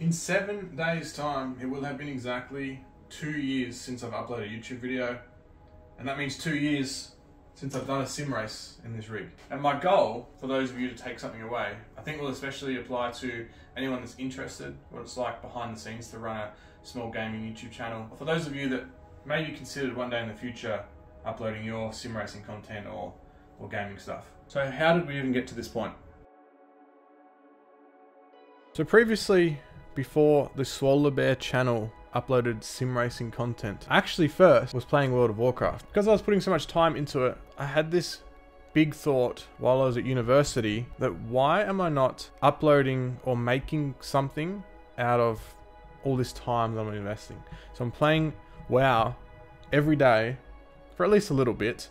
In 7 days' time, it will have been exactly 2 years since I've uploaded a YouTube video, and that means 2 years since I've done a sim race in this rig. And my goal, for those of you to take something away, I think will especially apply to anyone that's interested, what it's like behind the scenes to run a small gaming YouTube channel. For those of you that maybe considered one day in the future uploading your sim racing content or gaming stuff. So how did we even get to this point? So previously, before the Swolabear channel uploaded sim racing content, I actually first was playing World of Warcraft. Because I was putting so much time into it, I had this big thought while I was at university that why am I not uploading or making something out of all this time that I'm investing? So I'm playing WoW every day for at least a little bit,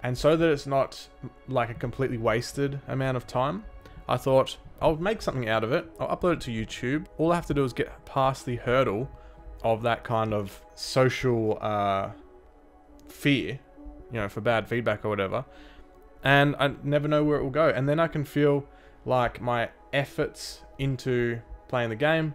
and so that it's not like a completely wasted amount of time, I thought I'll make something out of it. I'll upload it to YouTube. All I have to do is get past the hurdle of that kind of social fear, you know, for bad feedback or whatever, and I never know where it will go. And then I can feel like my efforts into playing the game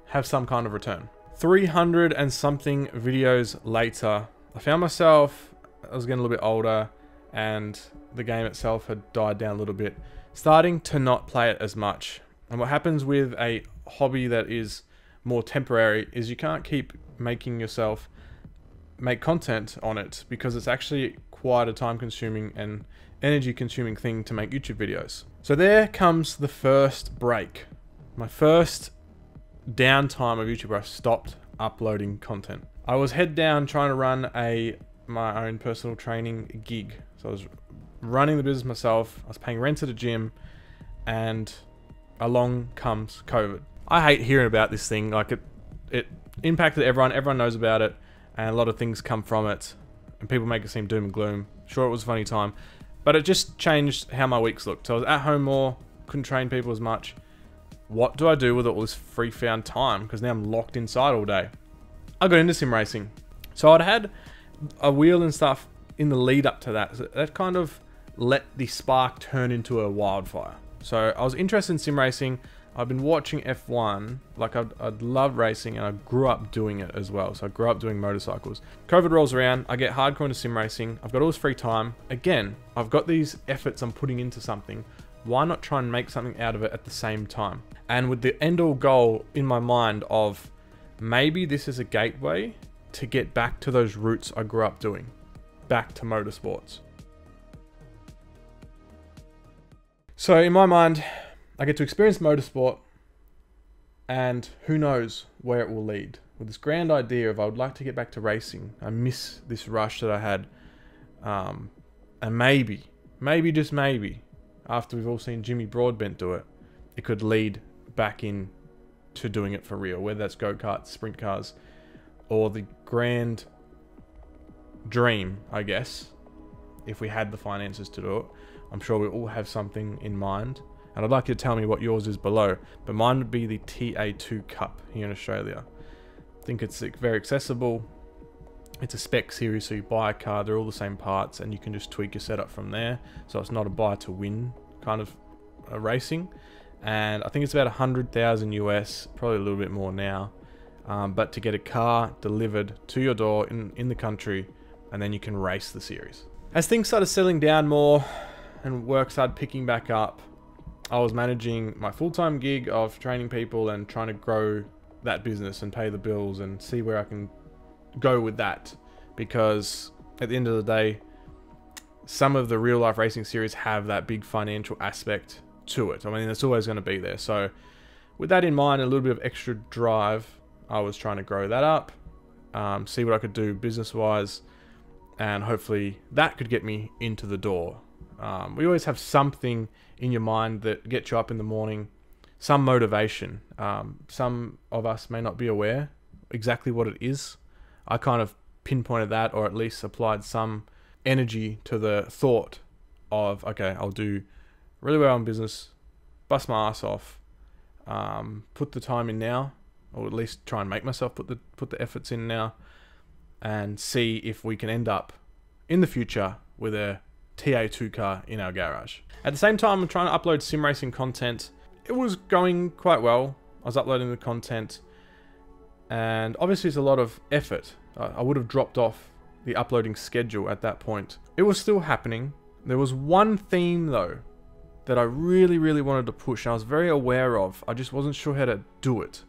have some kind of return. 300 and something videos later, I found myself, I was getting a little bit older and the game itself had died down a little bit, starting to not play it as much. And what happens with a hobby that is more temporary is you can't keep making yourself make content on it, because it's actually quite a time consuming and energy consuming thing to make YouTube videos. So there comes the first break. My first downtime of YouTube where I stopped uploading content. I was head down trying to run my own personal training gig. So I was running the business myself, I was paying rent at a gym, and along comes COVID. I hate hearing about this thing. Like it impacted everyone knows about it, and a lot of things come from it, and people make it seem doom and gloom. Sure, it was a funny time, but it just changed how my weeks looked. So I was at home more, couldn't train people as much. What do I do with all this free found time? Because now I'm locked inside all day. I got into sim racing. So I'd had a wheel and stuff in the lead up to that. So that kind of let the spark turn into a wildfire. So I was interested in sim racing. I've been watching F1, like I'd love racing, and I grew up doing it as well. So I grew up doing motorcycles. COVID rolls around, I get hardcore into sim racing. I've got all this free time. Again, I've got these efforts I'm putting into something. Why not try and make something out of it at the same time? And with the end all goal in my mind of maybe this is a gateway to get back to those roots I grew up doing, back to motorsports. So in my mind, I get to experience motorsport, and who knows where it will lead. With this grand idea of I would like to get back to racing. I miss this rush that I had. And maybe, just maybe, after we've all seen Jimmy Broadbent do it, it could lead back in to doing it for real, whether that's go-karts, sprint cars, or the grand dream, I guess, if we had the finances to do it. I'm sure we all have something in mind, and I'd like you to tell me what yours is below, but mine would be the TA2 Cup here in Australia. I think it's very accessible. It's a spec series, so you buy a car, they're all the same parts, and you can just tweak your setup from there. So it's not a buy to win kind of racing. And I think it's about 100,000 US, probably a little bit more now. But to get a car delivered to your door in the country, and then you can race the series. As things started settling down more and work started picking back up, I was managing my full-time gig of training people and trying to grow that business and pay the bills and see where I can go with that. Because at the end of the day, some of the real life racing series have that big financial aspect to it. I mean, it's always going to be there. So with that in mind, a little bit of extra drive, I was trying to grow that up, see what I could do business-wise, and hopefully that could get me into the door. We always have something in your mind that gets you up in the morning, some motivation. Some of us may not be aware exactly what it is. I kind of pinpointed that, or at least applied some energy to the thought of, okay, I'll do really well in business, bust my ass off, put the time in now, or at least try and make myself put the efforts in now, and see if we can end up in the future with a TA2 car in our garage. At the same time, I'm trying to upload sim racing content. It was going quite well. I was uploading the content, and obviously it's a lot of effort. I would have dropped off the uploading schedule at that point. It was still happening. There was one theme though that I really, really wanted to push, and I was very aware of. I just wasn't sure how to do it.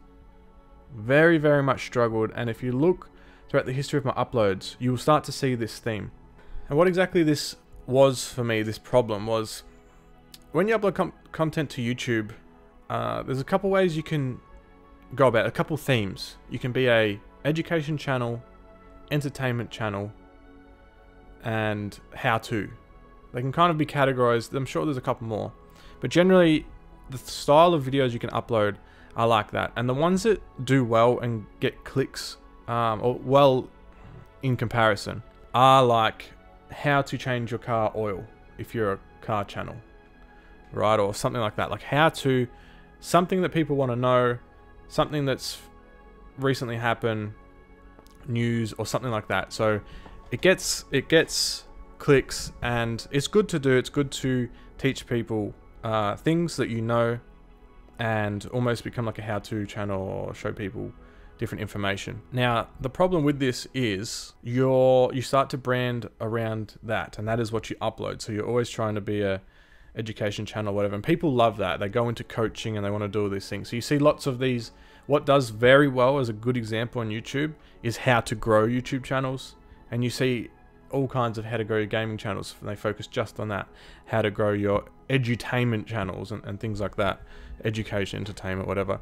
Very, very much struggled, and if you look throughout the history of my uploads, you will start to see this theme. And what exactly this was for me, this problem, was when you upload content to YouTube, there's a couple ways you can go about it, a couple themes. You can be a education channel, entertainment channel, and how-to. They can kind of be categorized. I'm sure there's a couple more, but generally the style of videos you can upload are like that. And the ones that do well and get clicks, or well in comparison, are like how to change your car oil if you're a car channel, right? Or something like that, like how to, something that people want to know, something that's recently happened, news or something like that. So it gets clicks, and it's good to do. It's good to teach people things that you know, and almost become like a how-to channel or show people different information. Now, the problem with this is you start to brand around that, and that is what you upload. So you're always trying to be a education channel, whatever, and people love that. They go into coaching and they want to do all these things. So you see lots of these. What does very well as a good example on YouTube is how to grow YouTube channels, and you see all kinds of how to grow your gaming channels. They focus just on that, how to grow your edutainment channels and things like that, education, entertainment, whatever.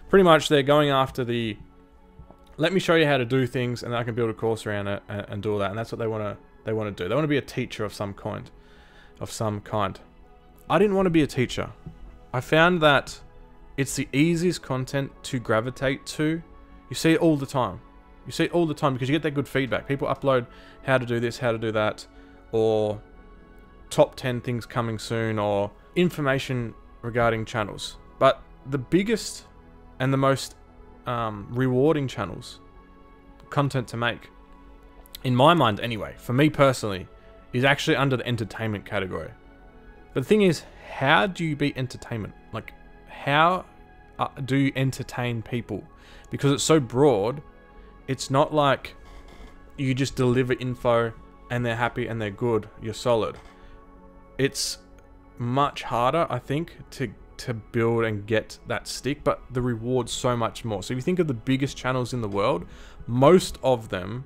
Pretty much they're going after the, let me show you how to do things and I can build a course around it and do all that. And that's what they want to do. They want to be a teacher of some kind. I didn't want to be a teacher. I found that it's the easiest content to gravitate to. You see it all the time. You see it all the time because you get that good feedback. People upload how to do this, how to do that, or top 10 things coming soon, or information regarding channels. But the biggest and the most rewarding channels, content to make, in my mind anyway, for me personally, is actually under the entertainment category. But the thing is, how do you be entertainment? Like, how do you entertain people? Because it's so broad. It's not like you just deliver info and they're happy and they're good, you're solid. It's much harder, I think, to build and get that stick, but the reward's so much more. So if you think of the biggest channels in the world, most of them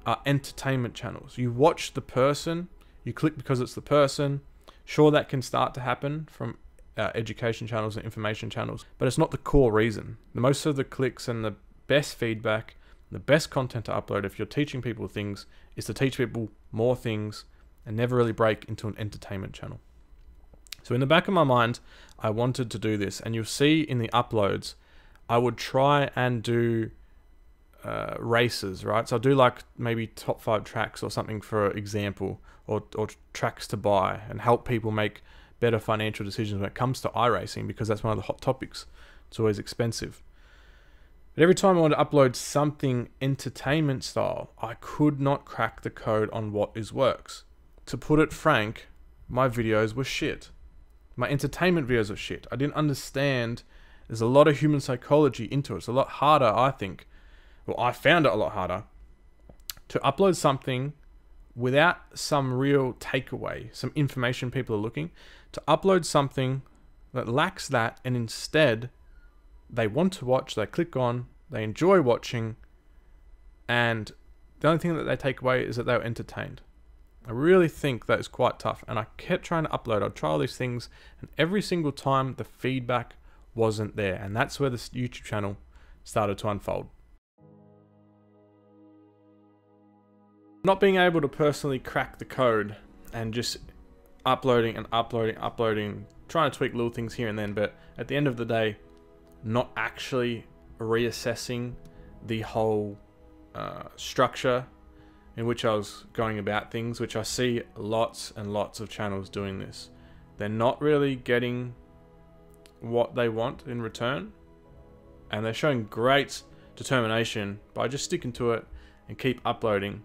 are entertainment channels. You watch the person, you click because it's the person. Sure, that can start to happen from education channels and information channels, but it's not the core reason. Most of the clicks and the best feedback, the best content to upload if you're teaching people things, is to teach people more things and never really break into an entertainment channel. So in the back of my mind, I wanted to do this, and you'll see in the uploads, I would try and do races, right? So I'll do like maybe top 5 tracks or something for example, or tracks to buy, and help people make better financial decisions when it comes to iRacing, because that's one of the hot topics. It's always expensive. But every time I wanted to upload something entertainment style, I could not crack the code on what works. To put it frank, my videos were shit. My entertainment videos were shit. I didn't understand. There's a lot of human psychology into it. It's a lot harder, I think. Well, I found it a lot harder to upload something without some real takeaway, some information people are looking, to upload something that lacks that, and instead they want to watch, they click on, they enjoy watching, and the only thing that they take away is that they were entertained. I really think that is quite tough, and I kept trying to upload. I'd try all these things, and every single time the feedback wasn't there, and that's where this YouTube channel started to unfold. Not being able to personally crack the code and just uploading and uploading, trying to tweak little things here and then, but at the end of the day, not actually reassessing the whole structure in which I was going about things, which I see lots and lots of channels doing this. They're not really getting what they want in return, and they're showing great determination by just sticking to it and keep uploading.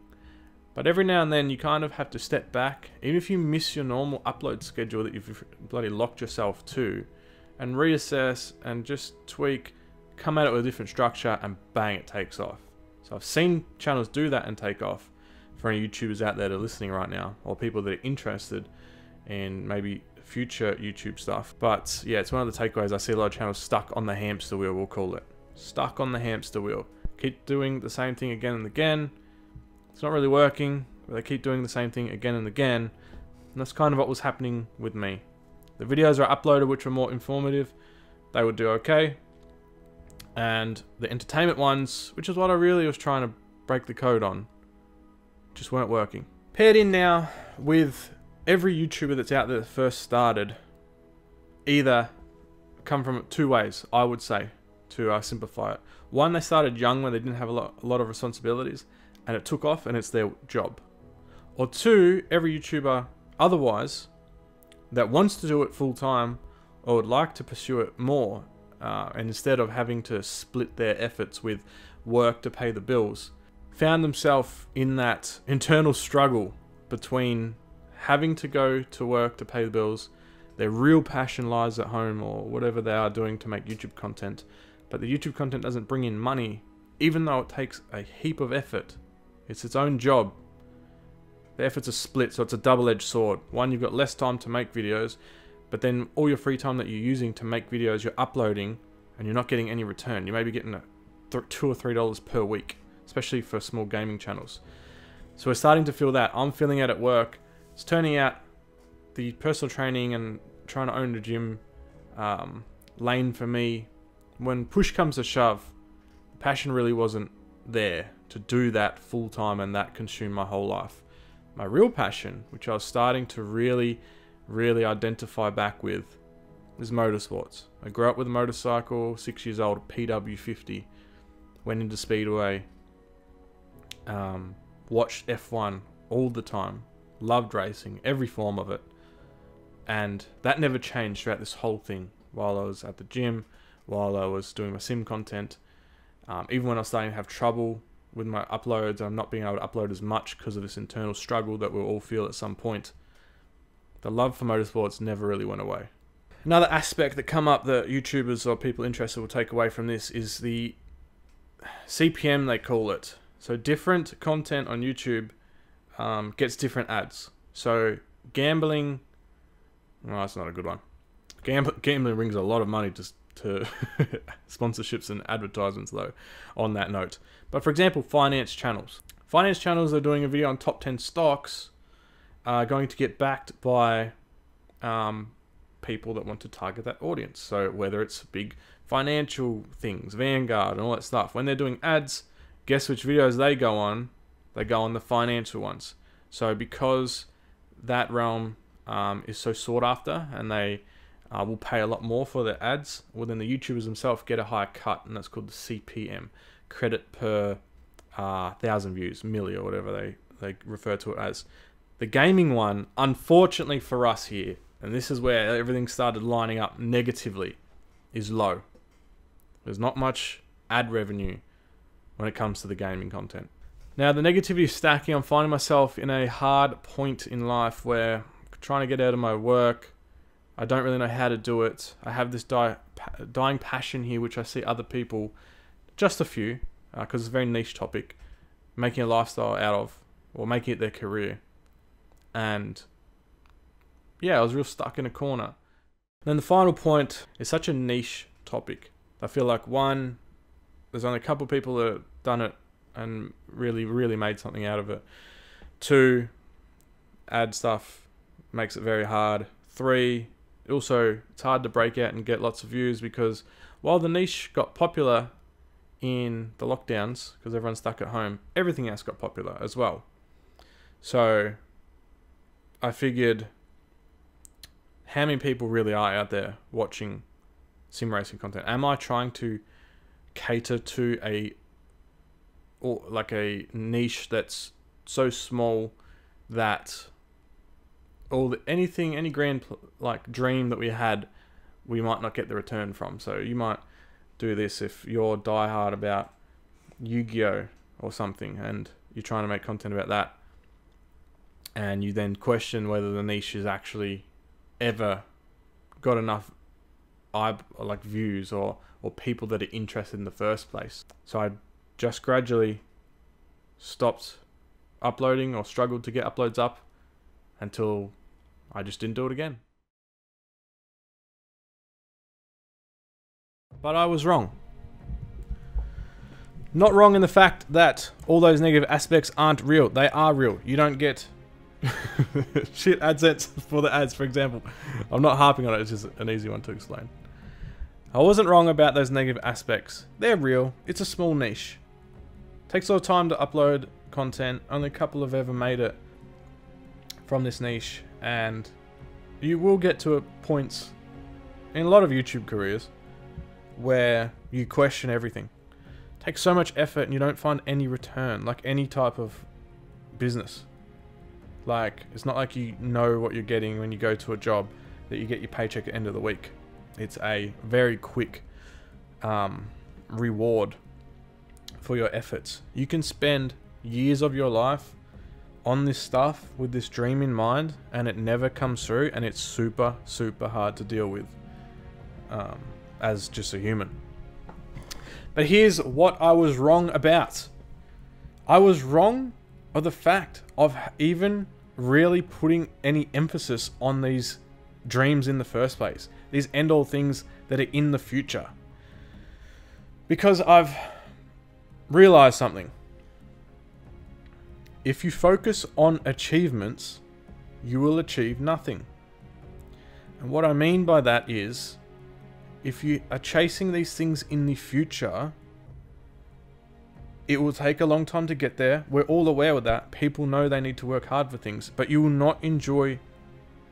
But every now and then you kind of have to step back, even if you miss your normal upload schedule that you've bloody locked yourself to, and reassess and just tweak come at it with a different structure, and bang, it takes off. So I've seen channels do that and take off. For any YouTubers out there that are listening right now, or people that are interested in maybe future YouTube stuff. But yeah, it's one of the takeaways. I see a lot of channels stuck on the hamster wheel, we'll call it. Stuck on the hamster wheel. Keep doing the same thing again and again. It's not really working, but they keep doing the same thing again and again. And that's kind of what was happening with me. The videos I uploaded, which were more informative, they would do okay. And the entertainment ones, which is what I really was trying to break the code on, just weren't working. Paired in now with every YouTuber that's out there that first started, either come from two ways, I would say, to simplify it. One, they started young when they didn't have a lot of responsibilities, and it took off and it's their job. Or two, every YouTuber otherwise that wants to do it full time or would like to pursue it more, and instead of having to split their efforts with work to pay the bills, found themselves in that internal struggle between having to go to work to pay the bills, their real passion lies at home or whatever they are doing to make YouTube content, but the YouTube content doesn't bring in money, even though it takes a heap of effort. It's its own job. The efforts are split, so it's a double-edged sword. One, you've got less time to make videos, but then all your free time that you're using to make videos, you're uploading, and you're not getting any return. You may be getting $2 or $3 per week, especially for small gaming channels. So we're starting to feel that. I'm feeling it at work. It's turning out the personal training and trying to own the gym lane for me, when push comes to shove, the passion really wasn't there to do that full time, and that consumed my whole life. My real passion, which I was starting to really identify back with, is motorsports. I grew up with a motorcycle, 6 years old, PW50, went into Speedway, watched F1 all the time, loved racing, every form of it, and that never changed throughout this whole thing. While I was at the gym, while I was doing my sim content, even when I was starting to have trouble with my uploads, I'm not being able to upload as much because of this internal struggle that we'll all feel at some point, the love for motorsports never really went away. Another aspect that come up that YouTubers or people interested will take away from this is the CPM, they call it. So different content on YouTube gets different ads. So gambling, well, that's not a good one. Gambling brings a lot of money to sponsorships and advertisements, though, on that note. But for example, finance channels. Finance channels are doing a video on top 10 stocks, are going to get backed by people that want to target that audience. So whether it's big financial things, Vanguard and all that stuff, when they're doing ads, guess which videos they go on? They go on the financial ones. So because that realm is so sought after, and they will pay a lot more for their ads, well then the YouTubers themselves get a higher cut, and that's called the CPM, credit per 1,000 views, milli, or whatever they refer to it as. The gaming one, unfortunately for us here, and this is where everything started lining up negatively, is low. There's not much ad revenue when it comes to the gaming content. Now the negativity is stacking. I'm finding myself in a hard point in life where I'm trying to get out of my work. I don't really know how to do it. I have this dying passion here, which I see other people, just a few, because it's a very niche topic, making a lifestyle out of, or making it their career. And yeah, I was real stuck in a corner. Then the final point is such a niche topic. I feel like one, there's only a couple of people that have done it and really made something out of it. Two, ad stuff makes it very hard. Three, also it's hard to break out and get lots of views, because while the niche got popular in the lockdowns, because everyone's stuck at home, everything else got popular as well. So I figured, how many people really are out there watching sim racing content? Am I trying to cater to a niche that's so small that any grand dream that we had, we might not get the return from? So you might do this if you're diehard about Yu-Gi-Oh or something, and you're trying to make content about that, and you then question whether the niche is actually ever got enough like views or people that are interested in the first place. So I just gradually stopped uploading or struggled to get uploads up until I just didn't do it again. But I was wrong. Not wrong in the fact that all those negative aspects aren't real. They are real. You don't get shit AdSense for the ads, for example. I'm not harping on it, it's just an easy one to explain. I wasn't wrong about those negative aspects. They're real. It's a small niche. Takes a lot of time to upload content. Only a couple have ever made it from this niche, and you will get to points in a lot of YouTube careers where you question everything. It takes so much effort and you don't find any return, like any type of business. Like, it's not like you know what you're getting when you go to a job, that you get your paycheck at the end of the week. It's a very quick reward for your efforts. You can spend years of your life on this stuff with this dream in mind, and it never comes through, and it's super, super hard to deal with as just a human. But here's what I was wrong about. I was wrong of the fact of even really putting any emphasis on these dreams in the first place. These end-all things that are in the future. Because I've realized something. If you focus on achievements, you will achieve nothing. And what I mean by that is, if you are chasing these things in the future, it will take a long time to get there. We're all aware of that. People know they need to work hard for things, but you will not enjoy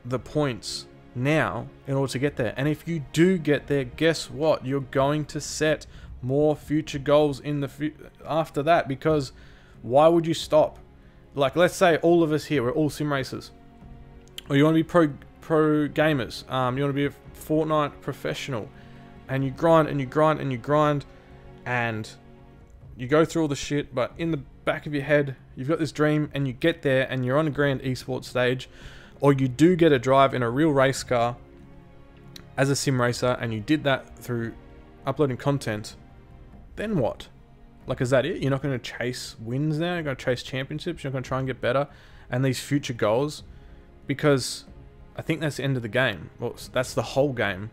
the points now in order to get there. And if you do get there, guess what? You're going to set more future goals in the after that, because why would you stop? Like, let's say all of us here, we're all sim racers, or you want to be pro gamers, you want to be a Fortnite professional, and you grind and you grind and you grind, and you go through all the shit, but in the back of your head, you've got this dream, and you get there, and you're on a grand esports stage, or you do get a drive in a real race car as a sim racer, and you did that through uploading content, then what? Like, is that it? You're not going to chase wins now? You're going to chase championships? You're going to try and get better? And these future goals? Because I think that's the end of the game. Well, that's the whole game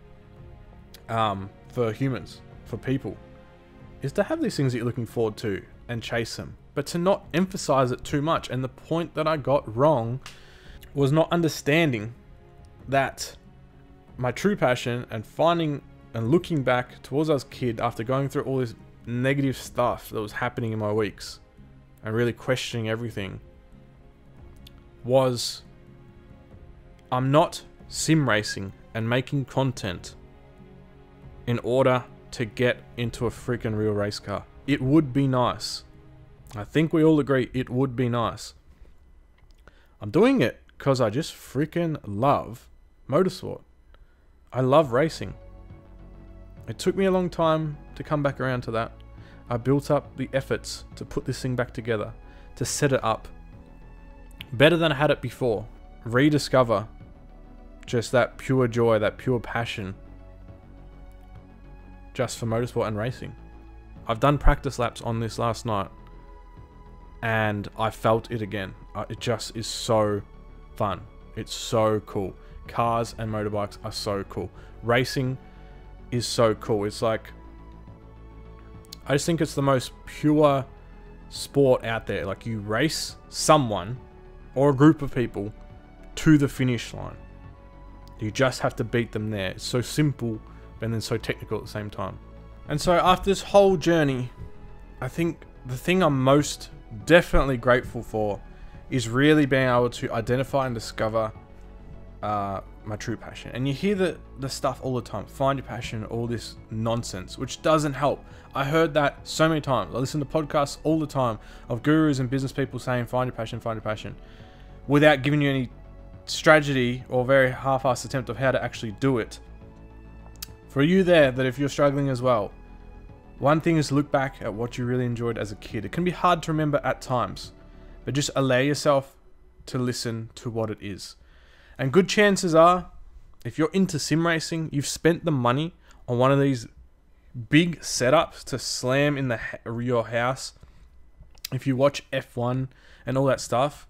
for humans, for people, is to have these things that you're looking forward to and chase them, but to not emphasize it too much. And the point that I got wrong was not understanding that my true passion and finding and looking back towards I was a kid after going through all this negative stuff that was happening in my weeks and really questioning everything was, I'm not sim racing and making content in order to get into a freaking real race car. It would be nice. I think we all agree it would be nice. I'm doing it because I just freaking love motorsport. I love racing. It took me a long time to come back around to that. I built up the efforts to put this thing back together, to set it up better than I had it before. Rediscover just that pure joy, that pure passion just for motorsport and racing. I've done practice laps on this last night, and I felt it again. It just is so fun. It's so cool. Cars and motorbikes are so cool. Racing is so cool. It's like, I just think it's the most pure sport out there. Like, you race someone or a group of people to the finish line. You just have to beat them there. It's so simple, but then so technical at the same time. And so after this whole journey, I think the thing I'm most definitely grateful for is really being able to identify and discover my true passion. And you hear the stuff all the time, find your passion, all this nonsense, which doesn't help. I heard that so many times. I listen to podcasts all the time of gurus and business people saying, find your passion, without giving you any strategy or very half-assed attempt of how to actually do it. For you there, that if you're struggling as well, one thing is to look back at what you really enjoyed as a kid. It can be hard to remember at times, but just allow yourself to listen to what it is. And good chances are, if you're into sim racing, you've spent the money on one of these big setups to slam in your house, if you watch F1 and all that stuff,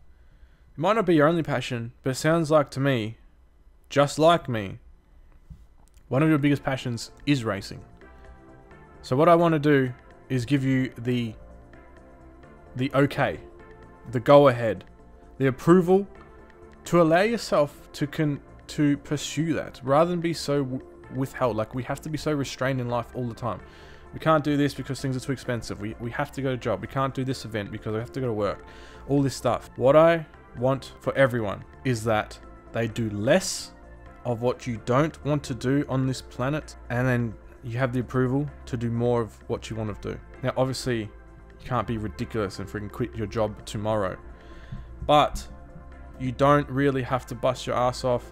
it might not be your only passion, but it sounds like to me, just like me, one of your biggest passions is racing. So what I want to do is give you the okay, the go ahead, the approval to allow yourself to pursue that rather than be so withheld. Like, we have to be so restrained in life all the time. We can't do this because things are too expensive. We have to go to job. We can't do this event because we have to go to work. All this stuff. What I want for everyone is that they do less of what you don't want to do on this planet, and then you have the approval to do more of what you want to do. Now, obviously, you can't be ridiculous and freaking quit your job tomorrow, but you don't really have to bust your ass off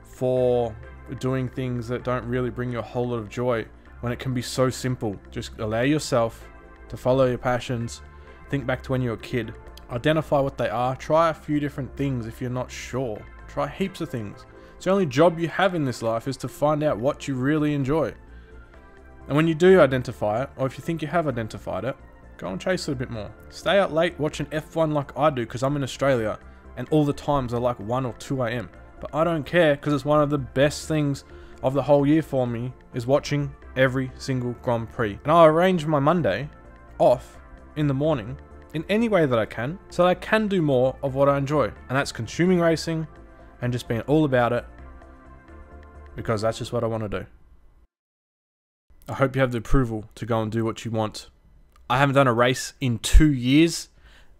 for doing things that don't really bring you a whole lot of joy when it can be so simple. Just allow yourself to follow your passions. Think back to when you were a kid. Identify what they are. Try a few different things if you're not sure. Try heaps of things. It's the only job you have in this life is to find out what you really enjoy. And when you do identify it, or if you think you have identified it, go and chase it a bit more. Stay out late watching F1 like I do because I'm in Australia and all the times are like 1 or 2 a.m. But I don't care because it's one of the best things of the whole year for me is watching every single Grand Prix. And I'll arrange my Monday off in the morning in any way that I can so I can do more of what I enjoy. And that's consuming racing and just being all about it because that's just what I want to do. I hope you have the approval to go and do what you want. I haven't done a race in 2 years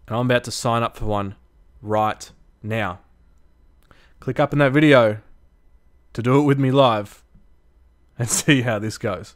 and I'm about to sign up for one right now. Click up in that video to do it with me live and see how this goes.